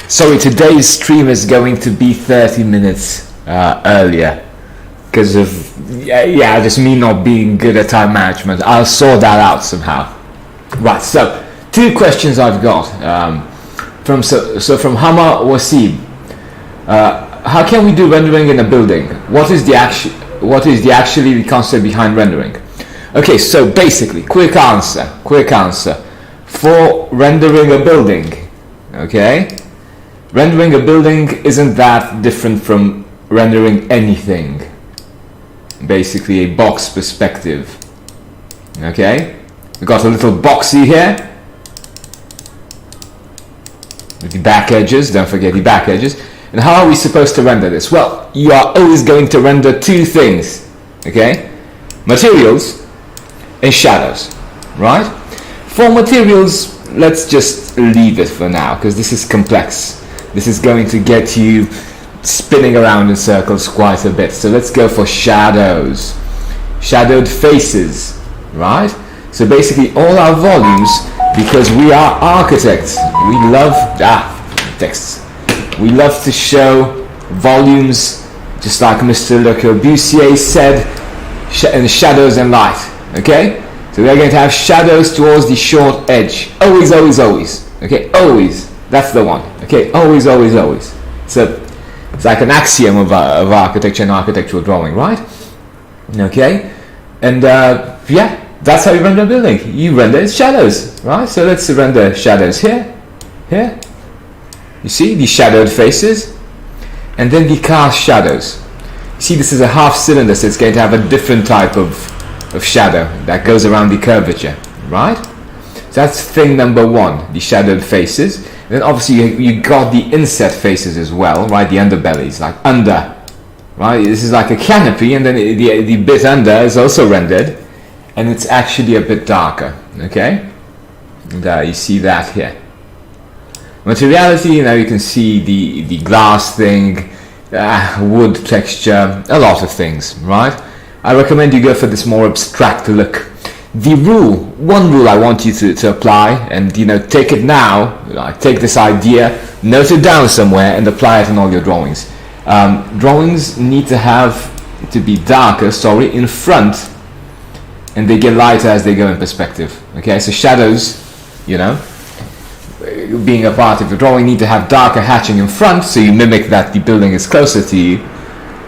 Sorry, today's stream is going to be 30 minutes earlier because of just me not being good at time management. I'll sort that out somehow. Right, so 2 questions I've got from Hama Wasib. How can we do rendering in a building? What is actually the concept behind rendering? Okay, so basically, quick answer. For rendering a building, okay? Rendering a building isn't that different from rendering anything. Basically a box perspective. Okay? We've got a little boxy here. With the back edges, don't forget the back edges. And how are we supposed to render this? Well, you are always going to render 2 things. Okay? Materials and shadows. Right? For materials, let's just leave it for now, because this is complex. This is going to get you spinning around in circles quite a bit. So let's go for shadows. Shadowed faces, right? So basically all our volumes, because we are architects, we love texts. We love to show volumes, just like Mr. Le Corbusier said, in shadows and light. Okay? So we are going to have shadows towards the short edge. Always, always, always. Okay? Always. That's the one. Okay? Always, always, always. So it's like an axiom of architecture and architectural drawing, right? Okay? And that's how you render a building. You render its shadows, right? So let's render shadows here. You see the shadowed faces, and then the cast shadows. You see, this is a half cylinder, so it's going to have a different type of shadow that goes around the curvature, right? So that's thing number 1, the shadowed faces. And then obviously you got the inset faces as well, right? The underbellies, like under, right? This is like a canopy, and then the bit under is also rendered, and it's actually a bit darker, okay? And you see that here. Materiality, you can see the glass thing, wood texture, a lot of things, right? I recommend you go for this more abstract look. One rule I want you to apply, and take it now, take this idea, note it down somewhere, and apply it in all your drawings. Drawings need to be darker, in front, and they get lighter as they go in perspective. Okay, so shadows, being a part of the drawing, need to have darker hatching in front, so you mimic that the building is closer to you,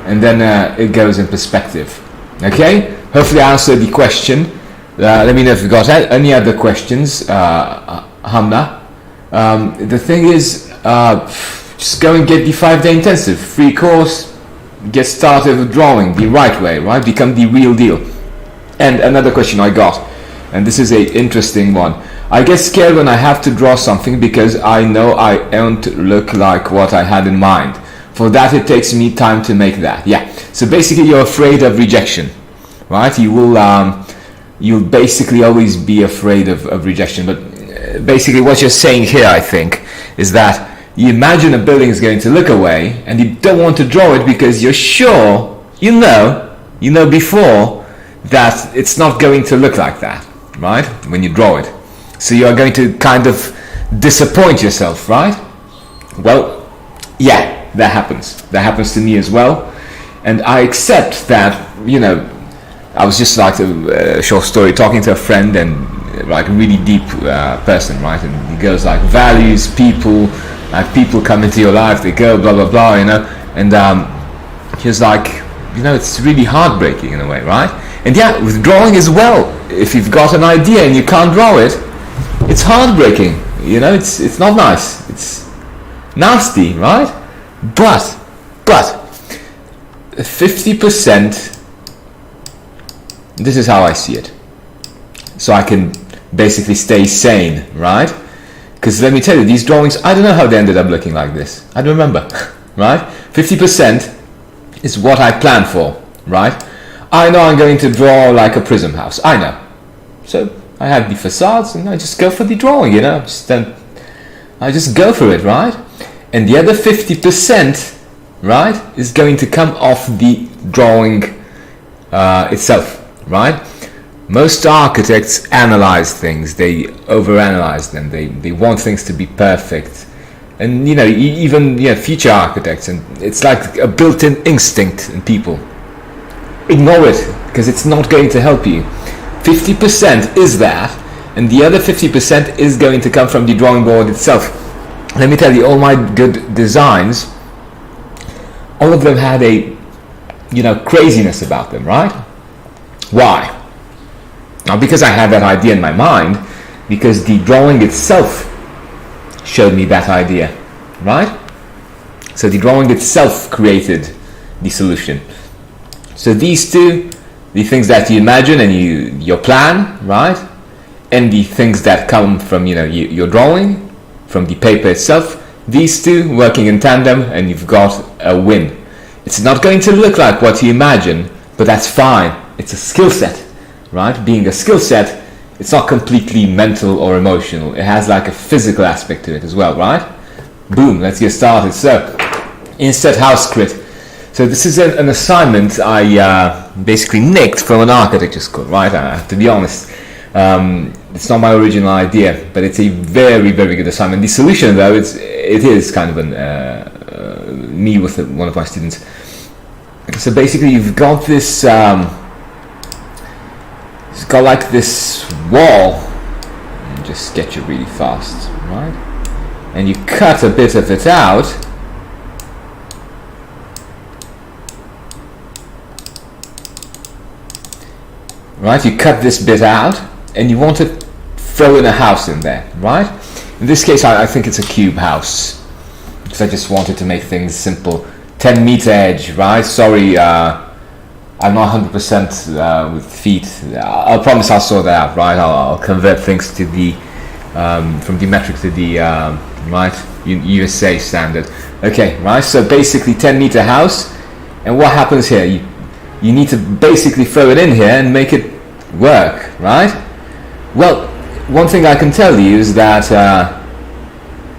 and then it goes in perspective. Okay, hopefully I answered the question. Let me know if you've got any other questions, Hamna. The thing is, just go and get the 5-day intensive, free course, get started with drawing the right way, right? Become the real deal. And another question I got, and this is a interesting one. I get scared when I have to draw something because I know I won't look like what I had in mind. For that, it takes me time to make that. Yeah. So basically, you're afraid of rejection, right? You'll basically always be afraid of rejection. But basically, what you're saying here, I think, is that you imagine a building is going to look away, and you don't want to draw it because you're sure, you know before that it's not going to look like that, right? When you draw it. So you are going to kind of disappoint yourself, right? Well, yeah, that happens. That happens to me as well. And I accept that, I was just like a short story talking to a friend, and like a really deep person, right? And he goes like values, people, like people come into your life, they go, blah, blah, blah, and he was like, it's really heartbreaking in a way, right? And yeah, with drawing as well, if you've got an idea and you can't draw it, it's heartbreaking, it's not nice, it's nasty, right? But 50%, this is how I see it, so I can basically stay sane, right? Because let me tell you, these drawings, I don't know how they ended up looking like this, I don't remember, right? 50% is what I plan for, right? I know I'm going to draw like a prism house, I know, so I have the facades, and I just go for the drawing, I just go for it, right? And the other 50%, right, is going to come off the drawing itself, right? Most architects analyze things, they overanalyze them, they want things to be perfect, And even future architects, and it's like a built-in instinct in people. Ignore it, because it's not going to help you. 50% is that, and the other 50% is going to come from the drawing board itself. Let me tell you, all my good designs, all of them had a craziness about them, right? Why? Not because I had that idea in my mind, because the drawing itself showed me that idea, right? So the drawing itself created the solution. So these two, the things that you imagine and your plan, right? And the things that come from your drawing, from the paper itself, these two working in tandem, and you've got a win. It's not going to look like what you imagine, but that's fine. It's a skill set, right? Being a skill set, it's not completely mental or emotional. It has like a physical aspect to it as well, right? Boom, let's get started. So, Inset house crit. So this is an assignment I basically nicked from an architecture school, right? I have to be honest. It's not my original idea, but it's a very, very good assignment. The solution, though, it is kind of me with one of my students. So basically, you've got this. It's got like this wall. Just sketch it really fast, right? And you cut a bit of it out. Right, you cut this bit out, and you want to throw in a house in there, right? In this case, I think it's a cube house, because I just wanted to make things simple. 10-meter edge, right? Sorry, I'm not 100% with feet. I promise I'll sort that out, right? I'll convert things to the from the metric to the right USA standard. Okay, right? So basically, 10-meter house, and what happens here? You need to basically throw it in here and make it work, right? Well, one thing I can tell you is that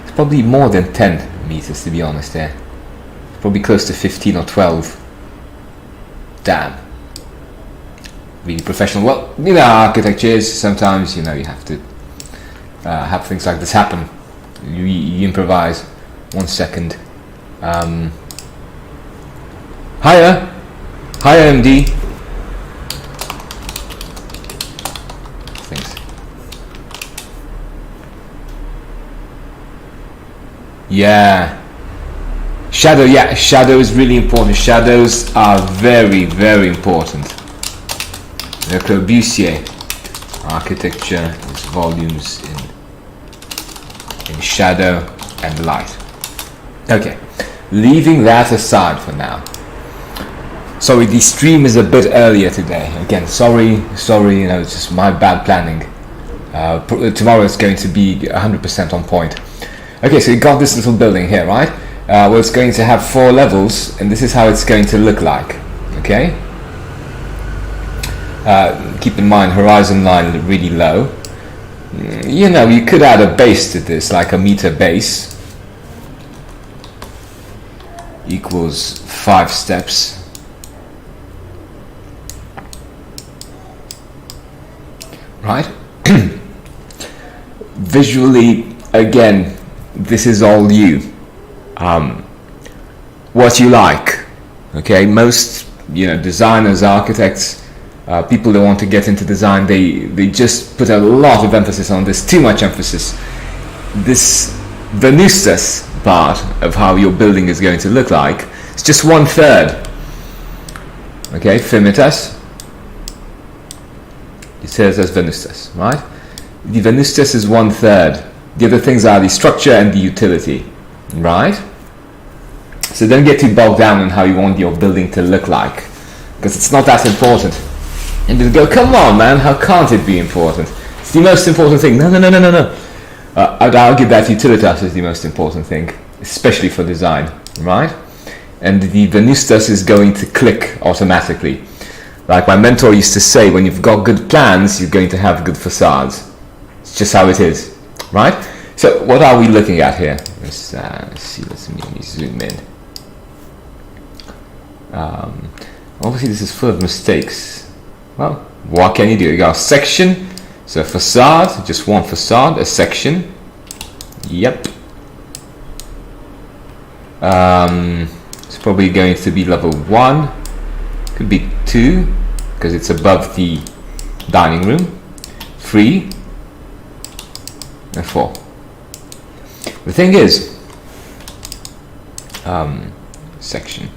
it's probably more than 10 meters, to be honest. There, probably close to 15 or 12. Damn, really professional. Well, architecture is sometimes you have to have things like this happen. You improvise. 1 second. Higher, MD. Thanks. Yeah. Shadow, shadow is really important. Shadows are very, very important. Le Corbusier, architecture is volumes in shadow and light. Okay, leaving that aside for now. Sorry, the stream is a bit earlier today. Again, sorry, it's just my bad planning. Tomorrow is going to be 100% on point. Okay, so you got this little building here, right? Well, it's going to have 4 levels, and this is how it's going to look like. Okay. Keep in mind, horizon line really low. You could add a base to this, like a meter base equals 5 steps. Right? Visually, again, this is all you. What you like. Okay, most designers, architects, people that want to get into design, they just put a lot of emphasis on this, too much emphasis. This venustas part of how your building is going to look like, it's just 1/3. Okay, fimitas. It says as venustas, right? The venustas is 1/3. The other things are the structure and the utility, right? So don't get too bogged down on how you want your building to look like, because it's not that important. And you'll go, come on, man, how can't it be important? It's the most important thing. No. I'd argue that utilitas is the most important thing, especially for design, right? And the venustas is going to click automatically. Like my mentor used to say, when you've got good plans, you're going to have good facades. It's just how it is, right? So what are we looking at here? Let's see, let me zoom in. Obviously this is full of mistakes. Well, what can you do? You got a section, so a facade, just one facade, a section. Yep. It's probably going to be level 1, could be 2 because it's above the dining room, 3 and 4. The thing is, section,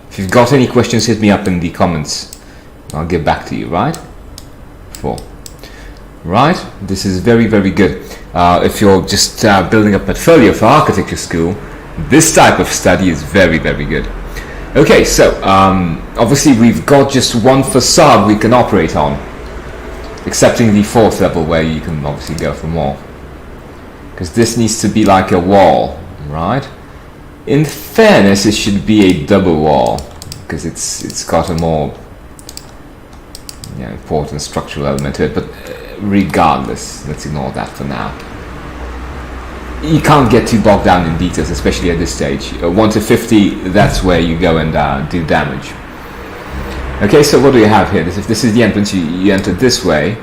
if you've got any questions, hit me up in the comments, I'll get back to you. Right, 4. Right, this is very, very good. If you're just building a portfolio for architecture school, this type of study is very, very good. Okay, so obviously we've got just one facade we can operate on, excepting the 4th level where you can obviously go for more, because this needs to be like a wall, right? In fairness, it should be a double wall because it's got a more important structural element to it, but regardless, let's ignore that for now. You can't get too bogged down in details, especially at this stage. 1 to 50, that's where you go and do damage. Okay, so what do you have here? If this is the entrance, you enter this way,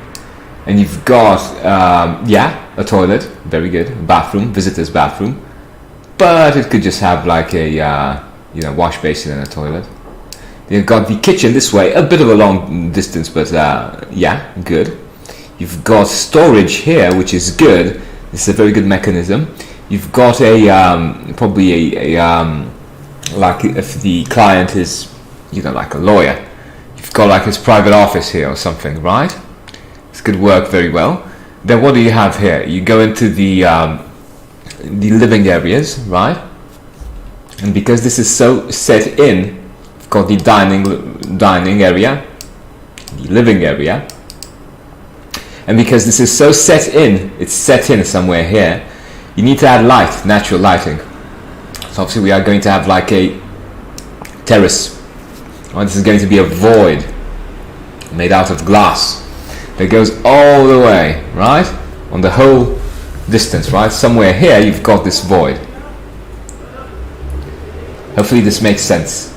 and you've got, a toilet, very good, a bathroom, visitor's bathroom, but it could just have like a, wash basin and a toilet. You've got the kitchen this way, a bit of a long distance, but good. You've got storage here, which is good. This is a very good mechanism. You've got a probably a like if the client is like a lawyer, you've got like his private office here or something, right? This could work very well. Then what do you have here? You go into the living areas, right? And because this is so set in, you've got the dining area, the living area. And because this is so set in, it's set in somewhere here, you need to add light, natural lighting. So obviously we are going to have like a terrace. Right, this is going to be a void made out of glass that goes all the way, right? On the whole distance, right? Somewhere here you've got this void. Hopefully this makes sense.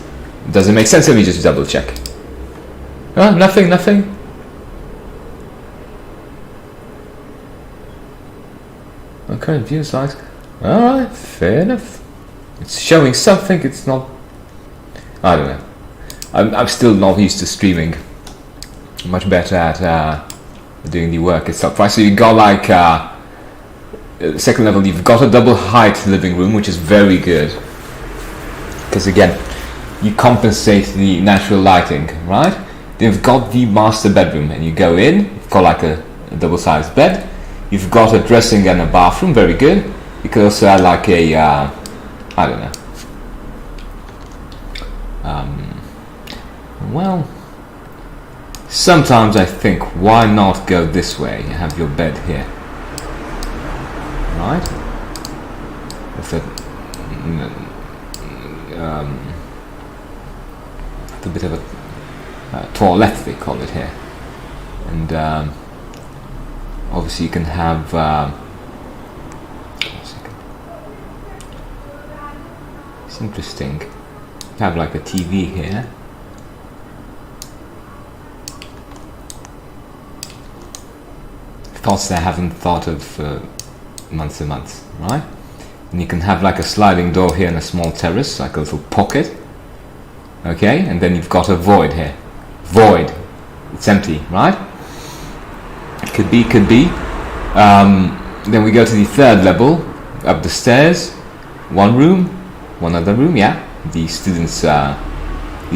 Does it make sense? Let me just double check. Nothing. Current view size. Alright, fair enough. It's showing something, it's not. I don't know. I'm still not used to streaming. I'm much better at doing the work itself. Right, so you got like second level, you've got a double height living room, which is very good. Because again, you compensate the natural lighting, right? Then you've got the master bedroom, and you go in, you've got like a double sized bed. You've got a dressing and a bathroom, very good. You could also add like a, I don't know. Well, sometimes I think, why not go this way? You have your bed here, right? With a bit of a toilet, they call it here, and. Obviously you can have it's interesting, you have like a TV here, thoughts that I haven't thought of for months and months, right? And you can have like a sliding door here and a small terrace, like a little pocket, okay? And then you've got a void here, void, it's empty, right? Could be. Then we go to the 3rd level, up the stairs, one room, one other room, the students, the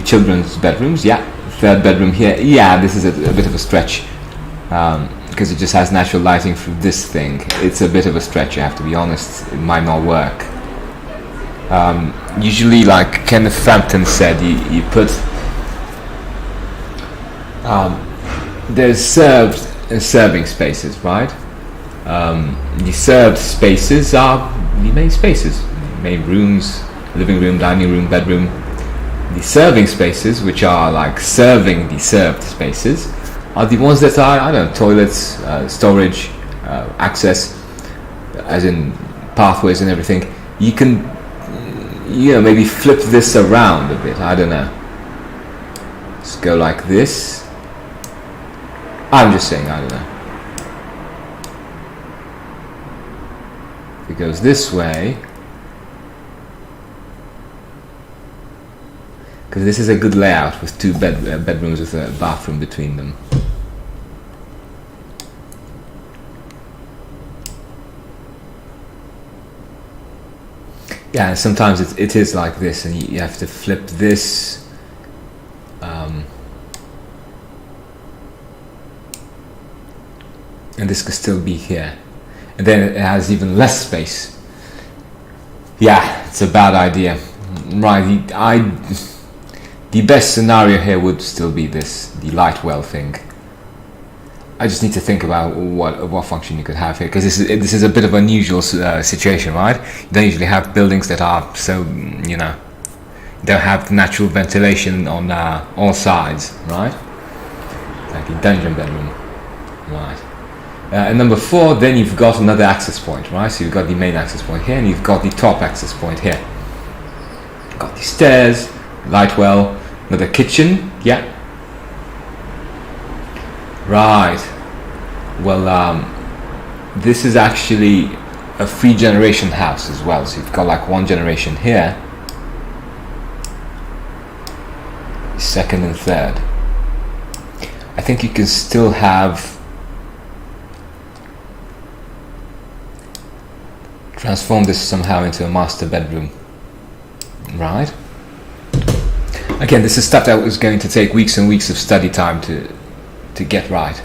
children's bedrooms, 3rd bedroom here, this is a bit of a stretch, because it just has natural lighting through this thing. It's a bit of a stretch, I have to be honest, it might not work. Usually, like Kenneth Frampton said, you put, there's serving spaces, right? The served spaces are the main spaces, main rooms, living room, dining room, bedroom. The serving spaces, which are like serving the served spaces, are the ones that are, I don't know, toilets, storage, access, as in pathways and everything. You can, maybe flip this around a bit, I don't know. Let's go like this. I'm just saying, I don't know. If it goes this way, because this is a good layout with two bedrooms with a bathroom between them. Yeah, sometimes it is like this, and you have to flip this. And this could still be here, and then it has even less space. Yeah, it's a bad idea. Right, the best scenario here would still be this, the light well thing. I just need to think about what function you could have here, because this is a bit of an unusual situation, right? You don't usually have buildings that are so, you know, don't have natural ventilation on all sides, right? Like a dungeon bedroom, right? And number 4, then you've got another access point, right? So you've got the main access point here, and you've got the top access point here. You've got the stairs, light well, another kitchen, yeah. Right. Well, this is actually a 3-generation house as well. So you've got like 1 generation here, 2nd and 3rd. I think you can still have transform this somehow into a master bedroom, right? Again, this is stuff that was going to take weeks and weeks of study time to get right,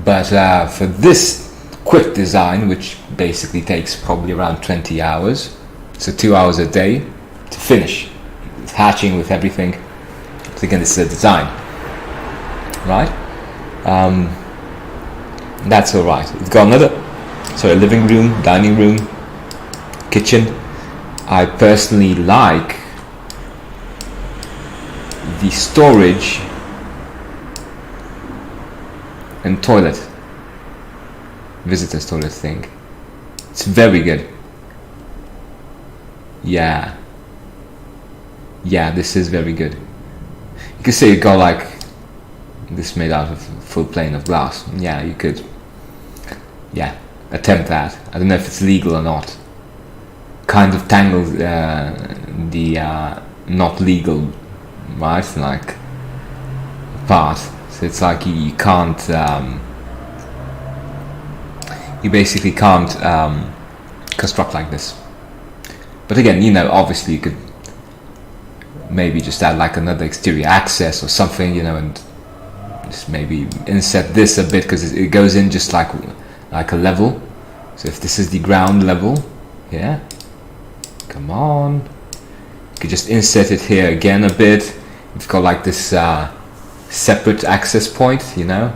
but for this quick design, which basically takes probably around 20 hours, so 2 hours a day to finish, with hatching, with everything. So again, this is a design, right? That's all right. We've got another, a living room, dining room, kitchen. I personally like the storage and toilet, visitor's toilet thing. It's very good. Yeah, this is very good. You could say you got like this made out of full plane of glass. Yeah, you could, yeah, attempt that. I don't know if it's legal or not. Kind of tangles the not legal, right, like part. So it's like you can't, you basically can't construct like this. But again, you know, obviously you could maybe just add like another exterior access or something, you know, and just maybe inset this a bit, because it goes in just like a level. So if this is the ground level, yeah, come on, you could just inset it here again a bit. You've got like this separate access point, you know,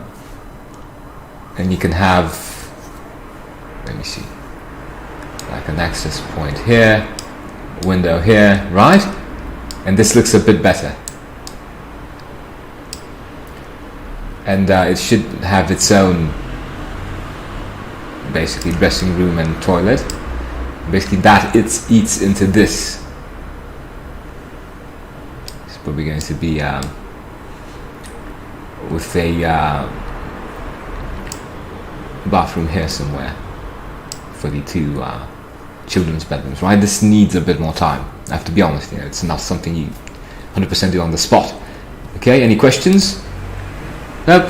and you can have, let me see, like an access point here, window here, right? And this looks a bit better, and it should have its own basically dressing room and toilet. Basically that eats into this. It's probably going to be with a bathroom here somewhere for the 2 children's bedrooms, right? This needs a bit more time, I have to be honest. You know, it's not something you 100% do on the spot. Okay, any questions? Nope,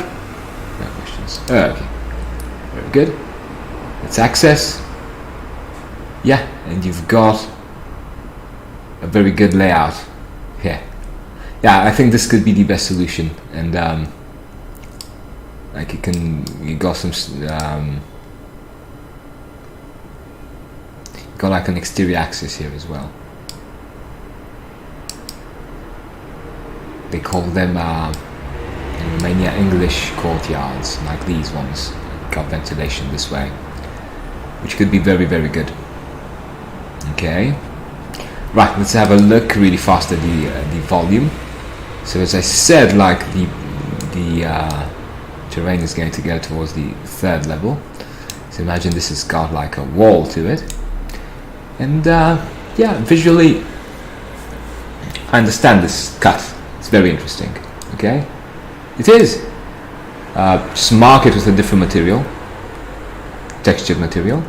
no questions. Okay, very good. Let's access. Yeah, and you've got a very good layout here. Yeah, I think this could be the best solution, and like you got some got like an exterior access here as well. They call them in Romania English courtyards, like these ones. Got ventilation this way, which could be very, very good. Okay, right, let's have a look really fast at the volume. So as I said, like the terrain is going to go towards the 3rd level. So imagine this has got like a wall to it, and yeah, visually I understand this cut. It's very interesting. Okay, it is. Just mark it with a different material, textured material.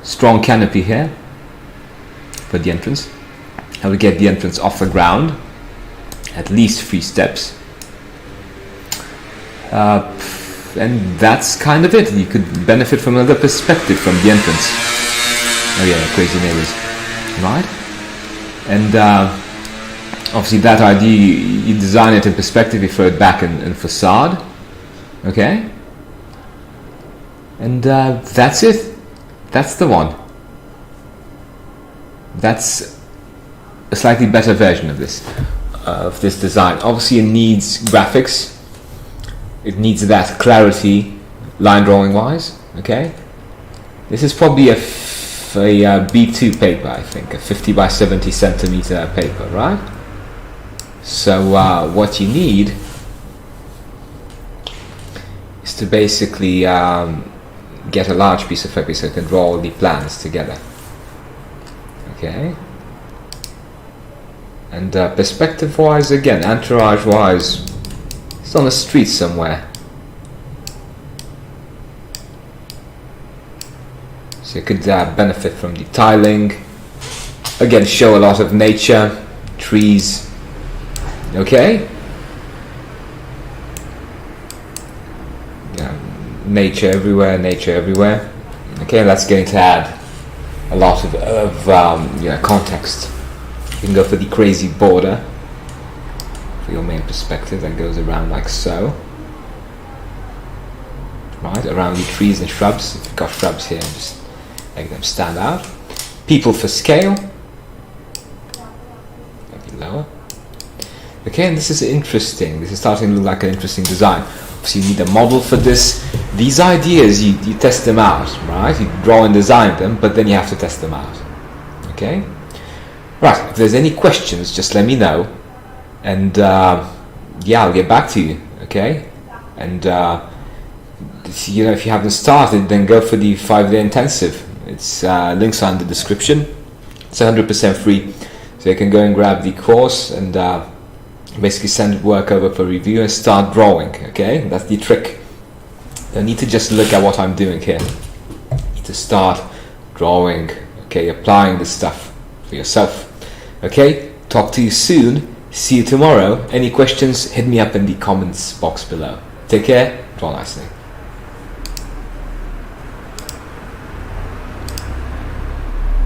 Strong canopy here for the entrance. how to get the entrance off the ground, at least 3 steps. And that's kind of it. You could benefit from another perspective from the entrance. Oh yeah, crazy neighbors, right? And obviously that idea, you design it in perspective, you throw it back in facade, okay? And that's it. That's the one. That's a slightly better version of this design. Obviously it needs graphics. It needs that clarity, line drawing wise, okay? This is probably a B2 paper, I think, a 50 by 70 centimeter paper, right? So what you need is to basically get a large piece of paper so you can draw all the plans together, okay? And perspective wise, again, entourage wise, it's on the street somewhere. So you could benefit from the tiling. Again, show a lot of nature, trees, okay? Yeah, nature everywhere, nature everywhere. Okay, that's going to add a lot of context. You can go for the crazy border for your main perspective that goes around like so. Right, around the trees and shrubs. If you've got shrubs here, just make them stand out. People for scale. Maybe lower. Okay, and this is interesting. This is starting to look like an interesting design. Obviously you need a model for this. These ideas, you test them out, right? You draw and design them, but then you have to test them out. Okay? Right, if there's any questions, just let me know. And yeah, I'll get back to you, okay? And if you haven't started, then go for the 5-day intensive. It's links are in the description. It's 100% free, so you can go and grab the course and basically send work over for review and start drawing, okay? That's the trick. You don't need to just look at what I'm doing here. You need to start drawing, okay? Applying this stuff for yourself, okay? Talk to you soon. See you tomorrow. Any questions, hit me up in the comments box below. Take care. Draw nicely.